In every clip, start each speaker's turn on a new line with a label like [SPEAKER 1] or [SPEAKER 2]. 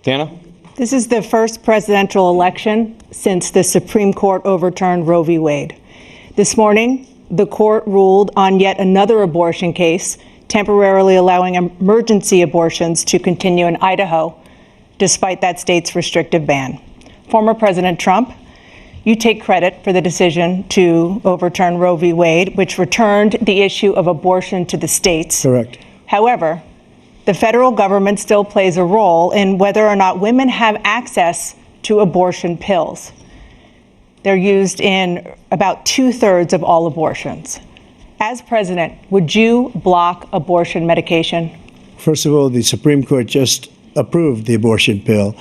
[SPEAKER 1] Tana?
[SPEAKER 2] This is the first presidential election since the Supreme Court overturned Roe v. Wade. This morning, the court ruled on yet another abortion case, temporarily allowing emergency abortions to continue in Idaho, despite that state's restrictive ban. Former President Trump, you take credit for the decision to overturn Roe v. Wade, which returned the issue of abortion to the states.
[SPEAKER 3] Correct.
[SPEAKER 2] However, the federal government still plays a role in whether or not women have access to abortion pills. They're used in about 2/3 of all abortions. As president, would you block abortion medication?
[SPEAKER 3] First of all, the Supreme Court just approved the abortion pill,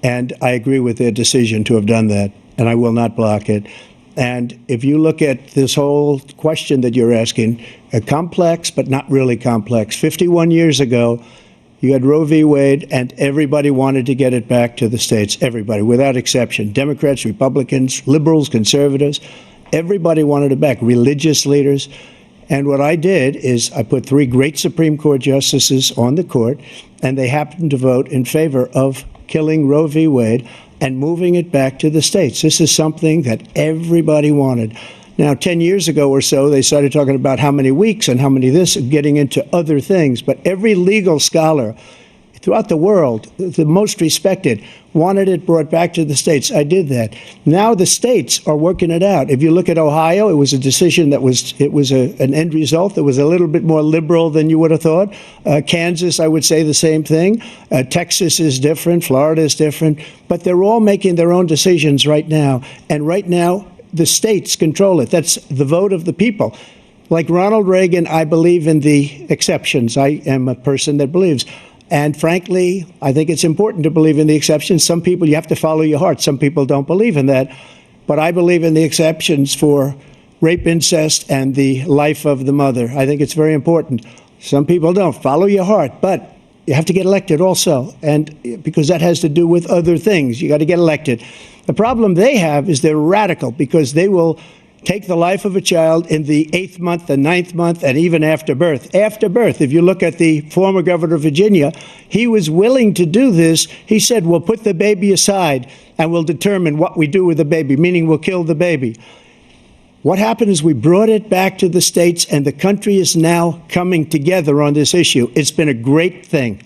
[SPEAKER 3] and I agree with their decision to have done that, and I will not block it. And if you look at this whole question that you're asking, complex but not really complex. 51 years ago, you had Roe v. Wade, and everybody wanted to get it back to the states. Everybody, without exception. Democrats, Republicans, liberals, conservatives. Everybody wanted it back. Religious leaders. And what I did is I put 3 great Supreme Court justices on the court, and they happened to vote in favor of killing Roe v. Wade and moving it back to the states. This is something that everybody wanted. Now, 10 years ago or so, they started talking about how many weeks and how many this, getting into other things. But every legal scholar throughout the world, the most respected, wanted it brought back to the states. I did that. Now the states are working it out. If you look at Ohio, it was a decision that was an end result that was a little bit more liberal than you would have thought. Kansas, I would say the same thing. Texas is different. Florida is different. But they're all making their own decisions right now. And right now, the states control it. That's the vote of the people. Like Ronald Reagan, I believe in the exceptions. I am a person that believes. And frankly, I think it's important to believe in the exceptions. Some people, you have to follow your heart. Some people don't believe in that. But I believe in the exceptions for rape, incest, and the life of the mother. I think it's very important. Some people don't. Follow your heart. But you have to get elected also. And because that has to do with other things. You got to get elected. The problem they have is they're radical because they will take the life of a child in the 8th month, the 9th month, and even after birth. After birth, if you look at the former governor of Virginia, he was willing to do this. He said, we'll put the baby aside and we'll determine what we do with the baby, meaning we'll kill the baby. What happened is we brought it back to the states, and the country is now coming together on this issue. It's been a great thing.